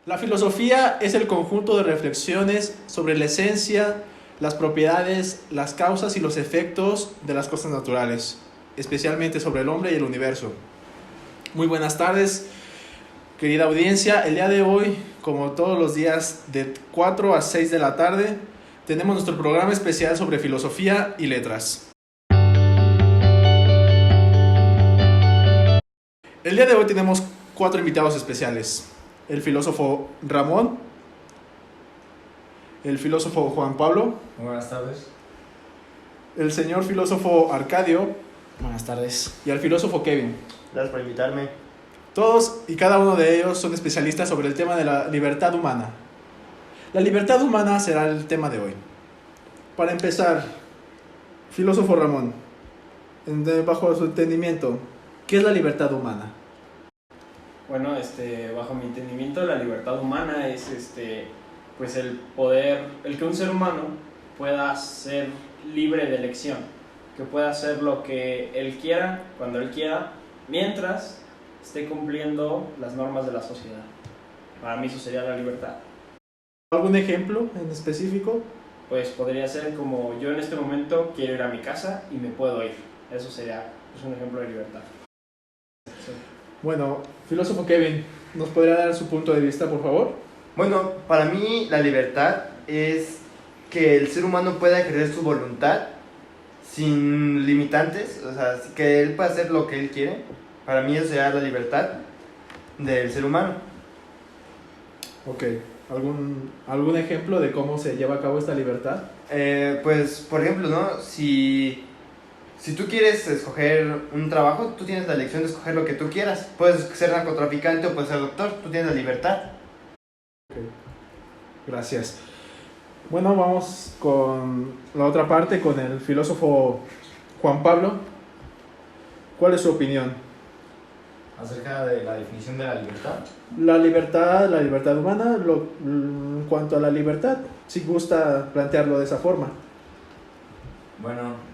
La filosofía es el conjunto de reflexiones sobre la esencia, las propiedades, las causas y los efectos de las cosas naturales, especialmente sobre el hombre y el universo. Muy buenas tardes, querida audiencia. El día de hoy, como todos los días de 4 a 6 de la tarde, tenemos nuestro programa especial sobre filosofía y letras. El día de hoy tenemos 4 invitados especiales. El filósofo Ramón, el filósofo Juan Pablo, Muy buenas tardes. el señor filósofo Arcadio Buenas tardes. y el filósofo Kevin. Gracias por invitarme. Todos y cada uno de ellos son especialistas sobre el tema de la libertad humana. La libertad humana será el tema de hoy. Para empezar, filósofo Ramón, bajo su entendimiento, ¿qué es la libertad humana? Bueno, bajo mi entendimiento, la libertad humana es pues el poder, el que un ser humano pueda ser libre de elección, que pueda hacer lo que él quiera, cuando él quiera, mientras esté cumpliendo las normas de la sociedad. Para mí eso sería la libertad. ¿Algún ejemplo en específico? Pues podría ser como yo en este momento quiero ir a mi casa y me puedo ir. Eso sería pues, un ejemplo de libertad. Sí. Bueno, filósofo Kevin, ¿nos podría dar su punto de vista, por favor? Bueno, para mí la libertad es que el ser humano pueda ejercer su voluntad sin limitantes, o sea, que él pueda hacer lo que él quiere. Para mí eso sería la libertad del ser humano. Ok, ¿algún ejemplo de cómo se lleva a cabo esta libertad? Pues, por ejemplo, ¿no? Si tú quieres escoger un trabajo, tú tienes la elección de escoger lo que tú quieras. Puedes ser narcotraficante o puedes ser doctor, tú tienes la libertad. Okay. Gracias. Bueno, vamos con la otra parte, con el filósofo Juan Pablo. ¿Cuál es su opinión? Acerca de la definición de la libertad. La libertad humana, en cuanto a la libertad, si gusta plantearlo de esa forma. Bueno,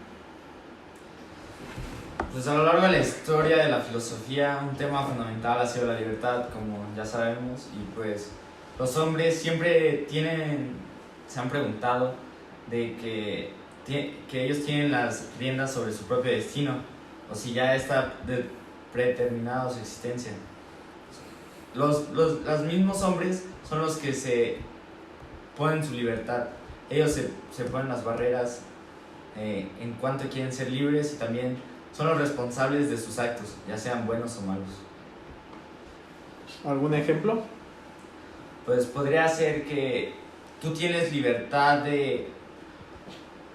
pues a lo largo de la historia de la filosofía, un tema fundamental ha sido la libertad, como ya sabemos, y pues los hombres siempre se han preguntado de que ellos tienen las riendas sobre su propio destino, o si ya está predeterminada su existencia. Los mismos hombres son los que se ponen su libertad. Ellos se ponen las barreras en cuanto quieren ser libres, y también son los responsables de sus actos, ya sean buenos o malos. ¿Algún ejemplo? Pues podría ser que tú tienes libertad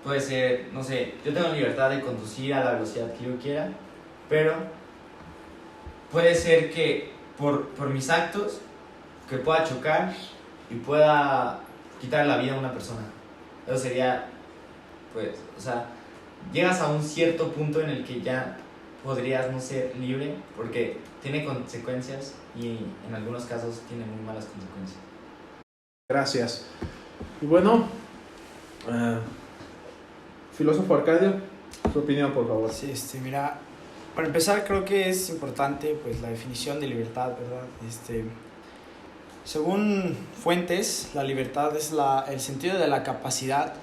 puede ser, no sé, yo tengo libertad de conducir a la velocidad que yo quiera, pero puede ser que por mis actos que pueda chocar y pueda quitar la vida a una persona. Eso sería, pues, o sea, llegas a un cierto punto en el que ya podrías no ser libre, porque tiene consecuencias y en algunos casos tiene muy malas consecuencias. Gracias. Y bueno, filósofo Arcadio, su opinión, por favor. Sí, mira, para empezar creo que es importante pues la definición de libertad, ¿verdad? Según fuentes, la libertad es el sentido de la capacidad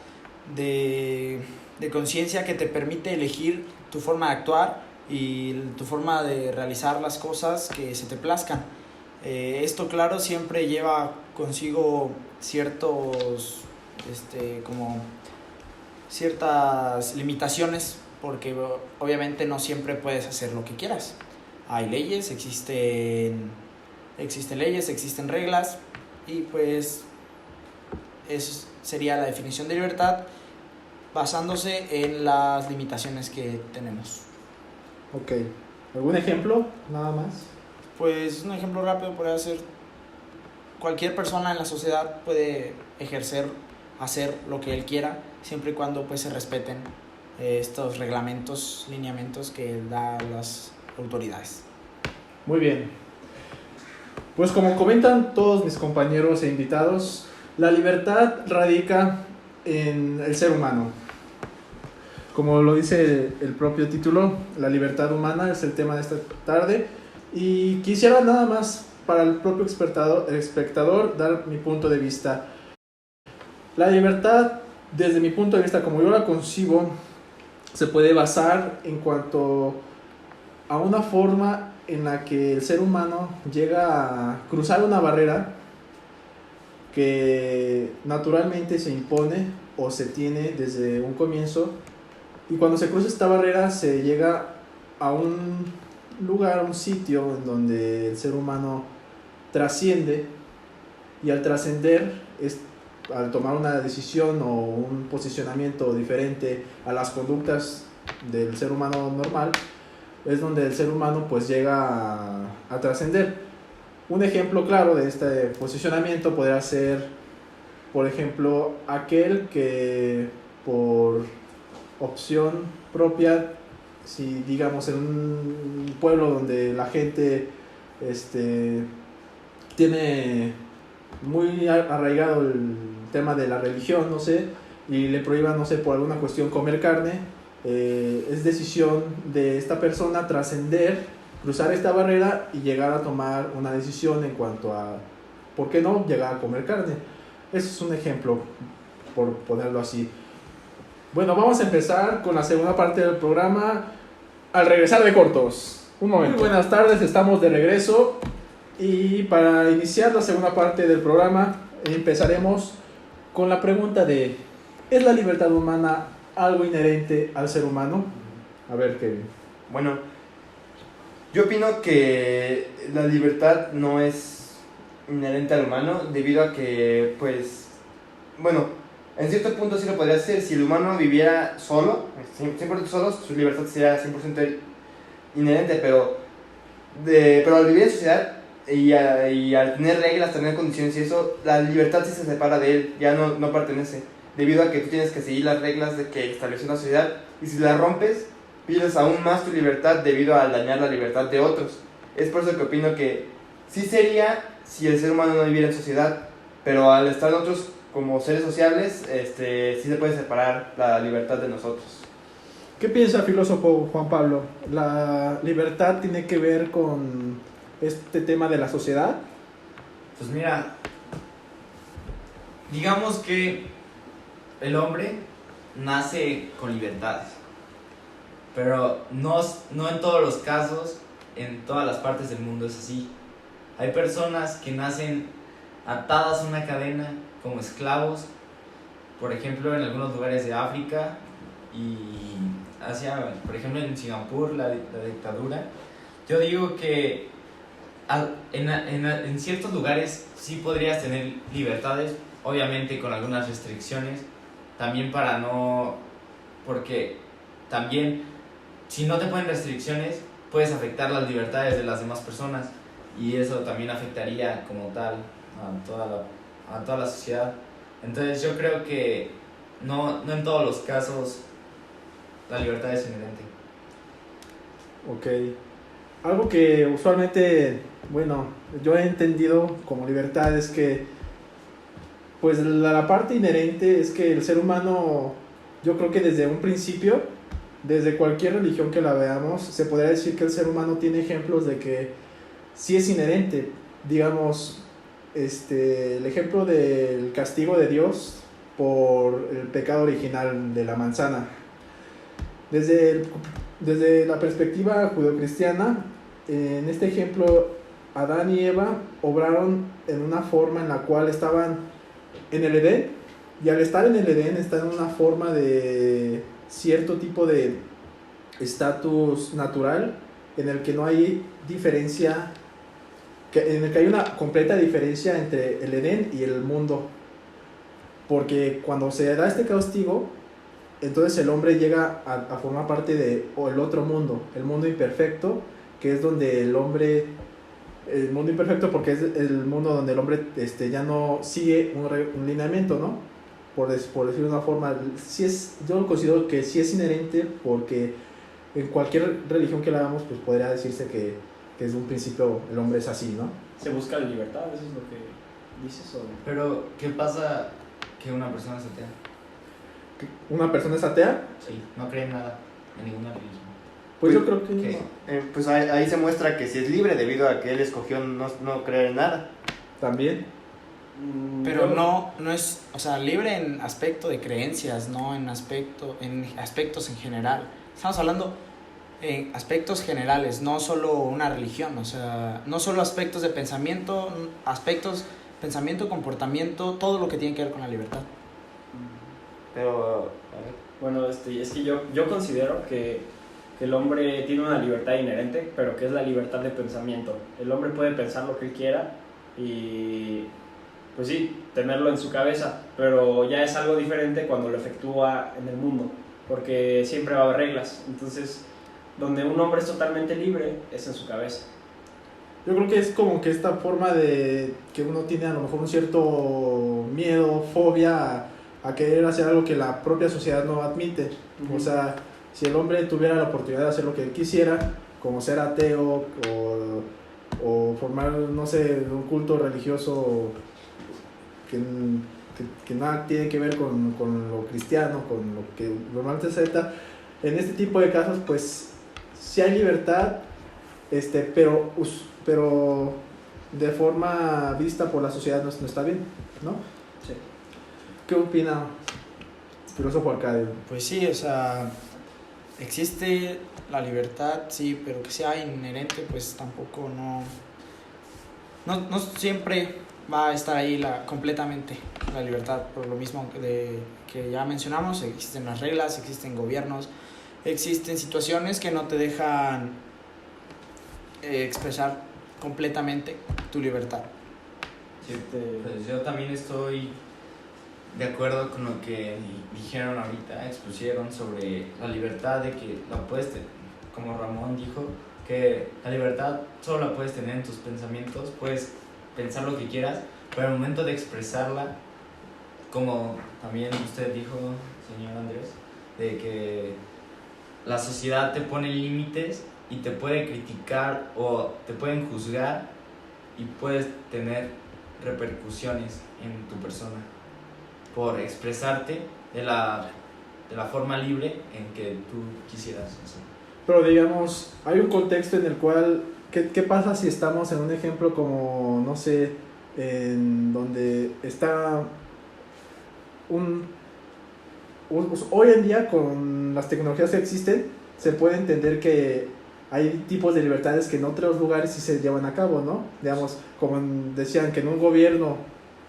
de conciencia que te permite elegir tu forma de actuar y tu forma de realizar las cosas que se te plazcan. Esto, claro, siempre lleva consigo ciertas limitaciones, porque obviamente no siempre puedes hacer lo que quieras. Hay leyes, existen leyes, existen reglas, y pues eso sería la definición de libertad basándose en las limitaciones que tenemos. Ok. ¿Algún ejemplo? Nada más. Pues un ejemplo rápido podría ser: cualquier persona en la sociedad puede hacer lo que él quiera, siempre y cuando pues se respeten estos reglamentos, lineamientos que dan las autoridades. Muy bien. Pues como comentan todos mis compañeros e invitados, la libertad radica en el ser humano. Como lo dice el propio título, la libertad humana es el tema de esta tarde. Y quisiera nada más para el propio espectador dar mi punto de vista. La libertad, desde mi punto de vista, como yo la concibo, se puede basar en cuanto a una forma en la que el ser humano llega a cruzar una barrera que naturalmente se impone o se tiene desde un comienzo, y cuando se cruza esta barrera se llega a un lugar, a un sitio en donde el ser humano trasciende, y al trascender al tomar una decisión o un posicionamiento diferente a las conductas del ser humano normal, es donde el ser humano pues llega a trascender. Un ejemplo claro de este posicionamiento podría ser, por ejemplo, aquel que por opción propia, si digamos en un pueblo donde la gente tiene muy arraigado el tema de la religión, no sé, y le prohíban, no sé, por alguna cuestión comer carne, es decisión de esta persona trascender, cruzar esta barrera y llegar a tomar una decisión en cuanto a, ¿por qué no?, llegar a comer carne. Ese es un ejemplo, por ponerlo así. Bueno, vamos a empezar con la segunda parte del programa al regresar de cortos. Un momento. Muy buenas tardes, estamos de regreso. Y para iniciar la segunda parte del programa, empezaremos con la pregunta de: ¿es la libertad humana algo inherente al ser humano? A ver, Kevin. Bueno, yo opino que la libertad no es inherente al humano, debido a que, pues, bueno, en cierto punto sí lo podría ser. Si el humano viviera solo, 100% solo, su libertad sería 100% inherente, pero al vivir en sociedad y al tener reglas, tener condiciones y eso, la libertad sí se separa de él, ya no pertenece, debido a que tú tienes que seguir las reglas de que estableció una sociedad, y si las rompes, pierdes aún más tu libertad debido a dañar la libertad de otros. Es por eso que opino que sí sería si el ser humano no viviera en sociedad, pero al estar nosotros como seres sociables, sí se puede separar la libertad de nosotros. ¿Qué piensa el filósofo Juan Pablo? ¿La libertad tiene que ver con este tema de la sociedad? Pues mira, digamos que el hombre nace con libertades, pero no en todos los casos, en todas las partes del mundo es así. Hay personas que nacen atadas a una cadena como esclavos, por ejemplo en algunos lugares de África y Asia, por ejemplo en Singapur, la dictadura. Yo digo que en ciertos lugares sí podrías tener libertades, obviamente con algunas restricciones, también porque también si no te ponen restricciones puedes afectar las libertades de las demás personas, y eso también afectaría como tal a toda la sociedad. Entonces yo creo que no en todos los casos la libertad es inherente. Ok. Algo que usualmente, bueno, yo he entendido como libertad es que, pues la parte inherente es que el ser humano, yo creo que desde un principio, desde cualquier religión que la veamos, se podría decir que el ser humano tiene ejemplos de que sí es inherente. Digamos, el ejemplo del castigo de Dios por el pecado original de la manzana. Desde la perspectiva judeocristiana, en este ejemplo, Adán y Eva obraron en una forma en la cual estaban en el Edén, y al estar en el Edén están en una forma de cierto tipo de estatus natural en el que no hay diferencia, en el que hay una completa diferencia entre el Edén y el mundo, porque cuando se da este castigo, entonces el hombre llega a formar parte de el otro mundo, el mundo imperfecto, que es donde el mundo imperfecto, porque es el mundo donde el hombre ya no sigue un lineamiento, ¿no? Por decirlo de una forma, yo lo considero que sí es inherente, porque en cualquier religión que la hagamos, pues podría decirse que desde un principio el hombre es así, ¿no? Se busca la libertad, eso es lo que dices. Pero ¿qué pasa que una persona es atea? ¿Una persona es atea? Sí, no cree en nada, en ninguna religión. Pues yo creo que... ¿Qué? Pues ahí se muestra que sí es libre debido a que él escogió no creer en nada. También. Pero no es, o sea, libre en aspecto de creencias, no en aspectos en general. Estamos hablando en aspectos generales, no solo una religión, o sea, no solo aspectos de pensamiento, comportamiento, todo lo que tiene que ver con la libertad. Pero, a ver. Bueno, es que yo considero que el hombre tiene una libertad inherente, pero que es la libertad de pensamiento. El hombre puede pensar lo que él quiera y, pues sí, tenerlo en su cabeza, pero ya es algo diferente cuando lo efectúa en el mundo, porque siempre va a haber reglas. Entonces, donde un hombre es totalmente libre es en su cabeza. Yo creo que es como que esta forma de que uno tiene a lo mejor un cierto miedo, fobia a querer hacer algo que la propia sociedad no admite. O sea, si el hombre tuviera la oportunidad de hacer lo que él quisiera, como ser ateo o formar, no sé, un culto religioso que nada tiene que ver con lo cristiano, con lo que normalmente se acepta, en este tipo de casos, pues sí hay libertad, pero de forma vista por la sociedad no está bien, ¿no? Sí. ¿Qué opina filósofo Arcadio? Pues sí, o sea, existe la libertad, sí, pero que sea inherente, pues tampoco no siempre va a estar ahí completamente la libertad, por lo mismo que ya mencionamos, existen las reglas, existen gobiernos, existen situaciones que no te dejan expresar completamente tu libertad. Sí, pues yo también estoy de acuerdo con lo que dijeron ahorita, expusieron sobre la libertad de que la puedes tener, como Ramón dijo, que la libertad solo la puedes tener en tus pensamientos, puedes pensar lo que quieras, pero al momento de expresarla, como también usted dijo, señor Andrés, de que la sociedad te pone límites y te puede criticar o te pueden juzgar y puedes tener repercusiones en tu persona por expresarte de la forma libre en que tú quisieras hacer. Pero digamos, hay un contexto en el cual, ¿qué pasa si estamos en un ejemplo como, no sé, en donde está hoy en día con las tecnologías que existen, se puede entender que hay tipos de libertades que en otros lugares sí se llevan a cabo, ¿no? Digamos, como decían que en un gobierno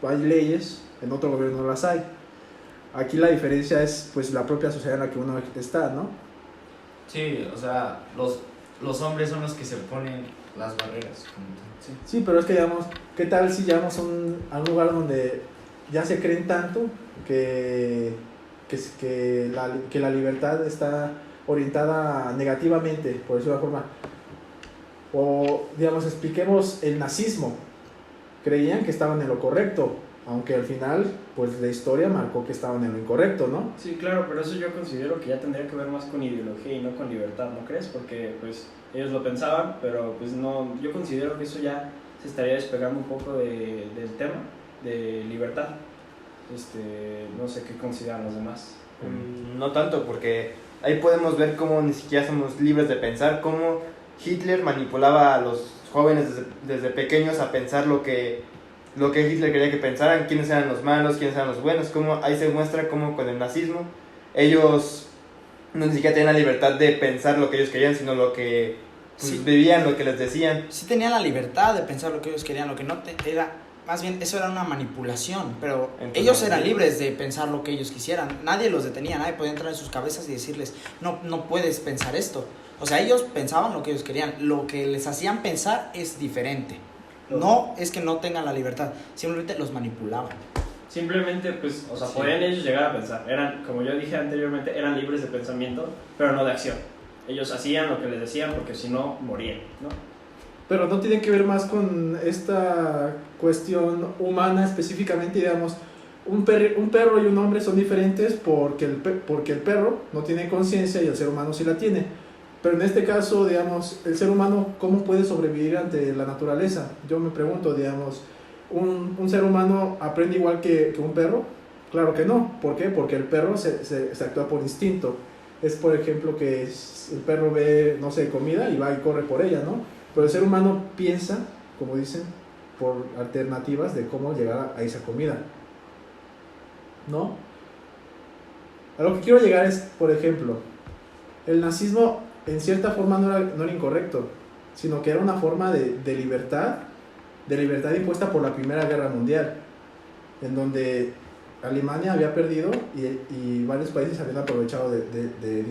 hay leyes, en otro gobierno no las hay. Aquí la diferencia es pues la propia sociedad en la que uno está, ¿no? Sí, o sea, los hombres son los que se ponen las barreras. Sí, pero es que digamos, ¿qué tal si llegamos a un lugar donde ya se creen tanto que la libertad está orientada negativamente, por decirlo de alguna forma? O, digamos, expliquemos el nazismo. Creían que estaban en lo correcto, aunque al final, pues la historia marcó que estaban en lo incorrecto, ¿no? Sí, claro, pero eso yo considero que ya tendría que ver más con ideología y no con libertad, ¿no crees? Porque pues ellos lo pensaban, pero pues no, yo considero que eso ya se estaría despegando un poco del tema de libertad. No sé qué consideran los demás. No tanto, porque ahí podemos ver cómo ni siquiera somos libres de pensar, cómo Hitler manipulaba a los jóvenes desde pequeños a pensar lo que Hitler quería que pensaran, quiénes eran los malos, quiénes eran los buenos, cómo ahí se muestra cómo con el nazismo ellos no ni siquiera tenían la libertad de pensar lo que ellos querían, sino lo que Sí. vivían, lo que les decían. Sí tenían la libertad de pensar lo que ellos querían, lo que no era, más bien eso era una manipulación, pero Entonces, ellos eran libres de pensar lo que ellos quisieran, nadie los detenía, nadie podía entrar en sus cabezas y decirles, no puedes pensar esto. O sea, ellos pensaban lo que ellos querían, lo que les hacían pensar es diferente. No es que no tengan la libertad, simplemente los manipulaban. Simplemente, pues, o sea, Sí. podían ellos llegar a pensar. Eran, como yo dije anteriormente, eran libres de pensamiento, pero no de acción. Ellos hacían lo que les decían porque si no, morían, ¿no? Pero no tiene que ver más con esta cuestión humana específicamente, digamos, un perro y un hombre son diferentes porque el perro no tiene conciencia y el ser humano sí la tiene. Pero en este caso, digamos, el ser humano, ¿cómo puede sobrevivir ante la naturaleza? Yo me pregunto, digamos, ¿un ser humano aprende igual que un perro? Claro que no. ¿Por qué? Porque el perro se actúa por instinto. es, por ejemplo, que el perro ve, no sé, comida y va y corre por ella, ¿no? Pero el ser humano piensa, como dicen, por alternativas de cómo llegar a esa comida, ¿no? A lo que quiero llegar es, por ejemplo, el nazismo en cierta forma no era incorrecto, sino que era una forma de libertad impuesta por la Primera Guerra Mundial, en donde Alemania había perdido y varios países habían aprovechado de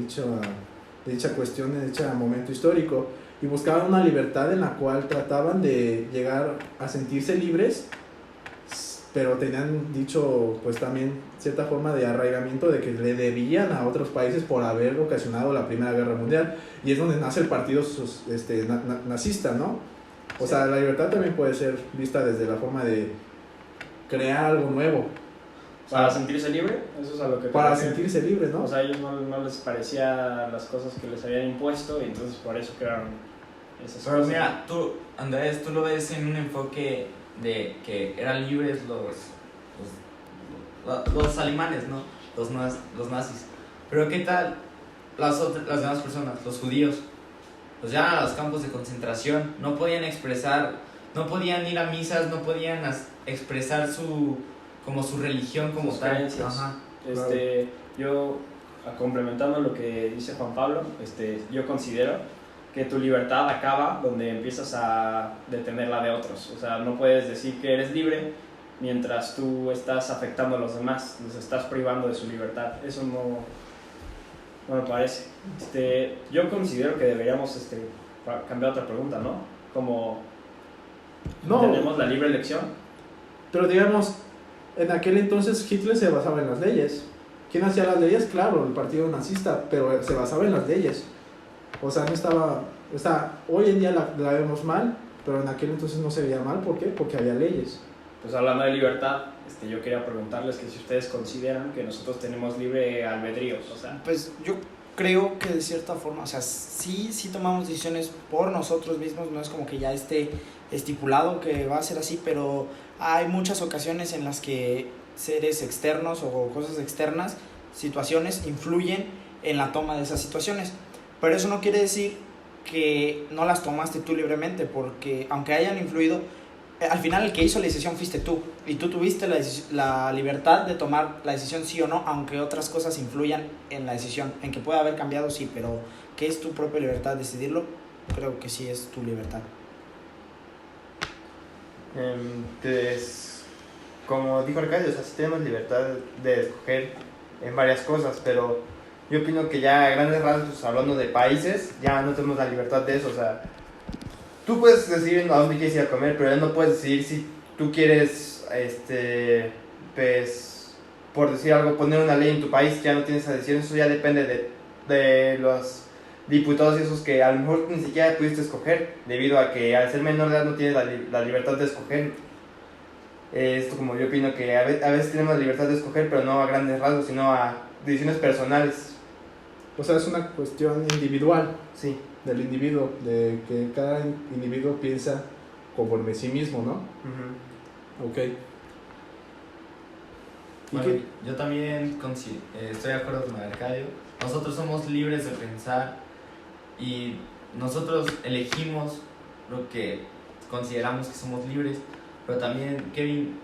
dicha cuestión, de dicho momento histórico, y buscaban una libertad en la cual trataban de llegar a sentirse libres, pero tenían dicho pues también cierta forma de arraigamiento de que le debían a otros países por haber ocasionado la Primera Guerra Mundial, y es donde nace el partido nazista, ¿no? O sea, la libertad también puede ser vista desde la forma de crear algo nuevo. ¿Para sentirse libre? Eso es a lo que te Para refieres. sentirse libre, ¿no? O sea, a ellos no les parecía las cosas que les habían impuesto y entonces por eso crearon esas Pero cosas. mira, tú, Andrés, tú lo ves en un enfoque de que eran libres los alemanes, ¿no? Los nazis. Pero ¿qué tal las demás personas, los judíos? Los llevan a los campos de concentración, no podían expresar, no podían ir a misas, no podían expresar su religión como Sus tal. creencias. Ajá. Yo, complementando lo que dice Juan Pablo, yo considero que tu libertad acaba donde empiezas a detener la de otros. O sea, no puedes decir que eres libre mientras tú estás afectando a los demás, los estás privando de su libertad. Eso no me parece. Yo considero que deberíamos cambiar otra pregunta, ¿no? Como No. tenemos la libre elección. Pero digamos, en aquel entonces Hitler se basaba en las leyes. ¿Quién hacía las leyes? Claro, el partido nazista, pero se basaba en las leyes. O sea, no estaba... O sea, hoy en día la vemos mal, pero en aquel entonces no se veía mal. ¿Por qué? Porque había leyes. Pues hablando de libertad, yo quería preguntarles que si ustedes consideran que nosotros tenemos libre albedrío, o sea... Pues yo creo que de cierta forma, o sea, sí tomamos decisiones por nosotros mismos, no es como que ya esté estipulado que va a ser así, pero hay muchas ocasiones en las que seres externos o cosas externas, situaciones, influyen en la toma de esas situaciones. Pero eso no quiere decir que no las tomaste tú libremente, porque aunque hayan influido, al final el que hizo la decisión fuiste tú, y tú tuviste la libertad de tomar la decisión sí o no, aunque otras cosas influyan en la decisión, en que pueda haber cambiado, sí, pero que es tu propia libertad decidirlo, creo que sí es tu libertad. Entonces, como dijo Arcadio, o sea, sí tenemos libertad de escoger en varias cosas, pero yo opino que ya a grandes rasgos, hablando de países, ya no tenemos la libertad de eso. O sea, tú puedes decidir a dónde quieres ir a comer, pero ya no puedes decidir si tú quieres, pues, por decir algo, poner una ley en tu país. Ya no tienes esa decisión. Eso ya depende de los diputados y esos que a lo mejor ni siquiera pudiste escoger, debido a que al ser menor de edad no tienes la libertad de escoger. Esto, como yo opino, que a veces tenemos la libertad de escoger, pero no a grandes rasgos, sino a decisiones personales. O sea, es una cuestión individual. Sí. Del individuo, de que cada individuo piensa conforme sí mismo, ¿no? Uh-huh. Ok. Bueno, yo también estoy de acuerdo con Arcadio. Nosotros somos libres de pensar y nosotros elegimos lo que consideramos que somos libres, pero también, Kevin,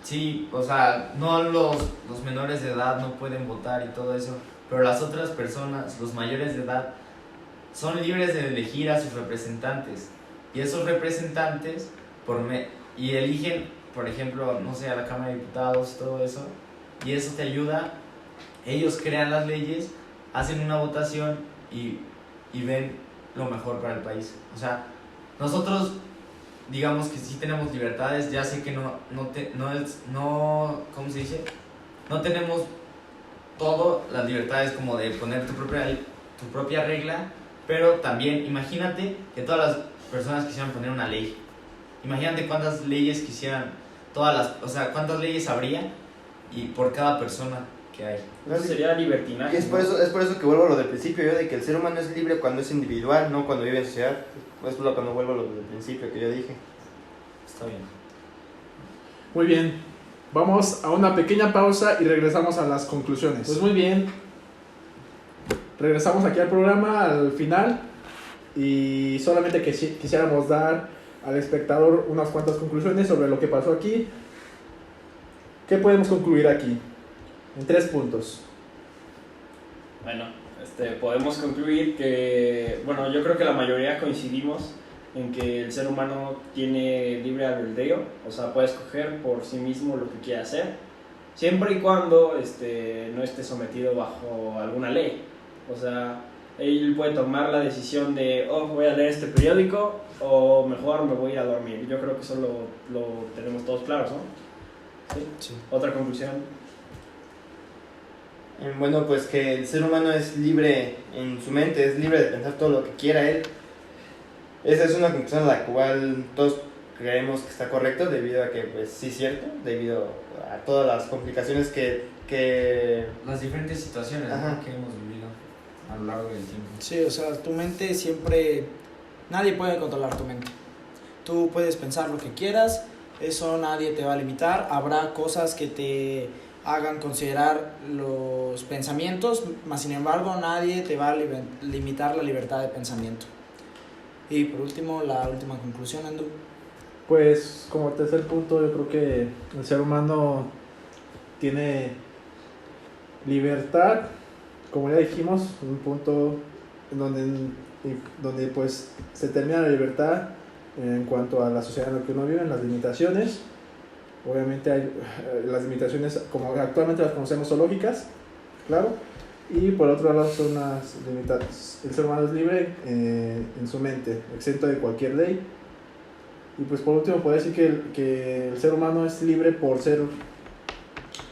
sí, o sea, no los menores de edad no pueden votar y todo eso, pero las otras personas, los mayores de edad, son libres de elegir a sus representantes, y esos representantes y eligen, por ejemplo, no sé, a la Cámara de Diputados, todo eso, y eso te ayuda. Ellos crean las leyes, hacen una votación y ven lo mejor para el país. O sea, nosotros digamos que sí tenemos libertades, ya sé que ¿cómo se dice? No tenemos todas las libertades como de poner tu propia regla, pero también imagínate que todas las personas quisieran poner una ley. Imagínate cuántas leyes quisieran, o sea, cuántas leyes habría y por cada persona que hay. Eso sería libertinaje. Y es por eso que vuelvo a lo del principio, yo, de que el ser humano es libre cuando es individual, no cuando vive en sociedad. Es por lo que no vuelvo a lo del principio que yo dije. Está bien. Muy bien. Vamos a una pequeña pausa y regresamos a las conclusiones. Pues muy bien. regresamos aquí al programa al final y solamente que quisiéramos dar al espectador unas cuantas conclusiones sobre lo que pasó aquí. ¿Qué podemos concluir aquí? En 3 puntos. Bueno, podemos concluir que, bueno, yo creo que la mayoría coincidimos en que el ser humano tiene libre albedrío, o sea, puede escoger por sí mismo lo que quiera hacer, siempre y cuando no esté sometido bajo alguna ley. O sea, él puede tomar la decisión de, oh, voy a leer este periódico, o mejor me voy a ir a dormir. Yo creo que eso lo tenemos todos claros, ¿no? ¿Sí? Sí. ¿Otra conclusión? Bueno, pues que el ser humano es libre en su mente, es libre de pensar todo lo que quiera él. Esa es una conclusión a la cual todos creemos que está correcto, debido a que, pues sí es cierto, debido a todas las complicaciones que Las diferentes situaciones, Ajá. ¿no?, que hemos vivido a lo largo del tiempo. Sí, o sea, tu mente siempre... Nadie puede controlar tu mente. Tú puedes pensar lo que quieras, eso nadie te va a limitar. Habrá cosas que te hagan considerar los pensamientos, mas sin embargo nadie te va a limitar la libertad de pensamiento. Y por último, la última conclusión, Andrew. Pues como tercer punto, yo creo que el ser humano tiene libertad, como ya dijimos, un punto en donde pues se termina la libertad en cuanto a la sociedad en la que uno vive, en las limitaciones. Obviamente hay las limitaciones como actualmente las conocemos son lógicas, claro, y por otro lado son las limitaciones. El ser humano es libre en su mente, exento de cualquier ley. Y pues por último puedo decir que el ser humano es libre por ser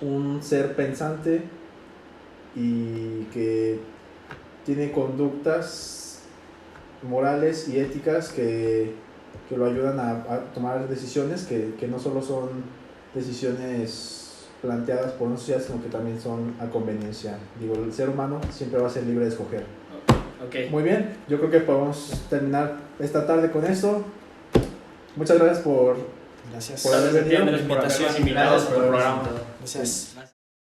un ser pensante y que tiene conductas morales y éticas que lo ayudan a tomar decisiones que no solo son decisiones planteadas por una sociedad, sino que también son a conveniencia. Digo, el ser humano siempre va a ser libre de escoger. Ok. Muy bien, yo creo que podemos terminar esta tarde con esto. Muchas gracias por Gracias. Por haber Gracias a ti, venido. Andrés, por Invitación. habernos invitado a Gracias tu por habernos programa. invitado. Gracias.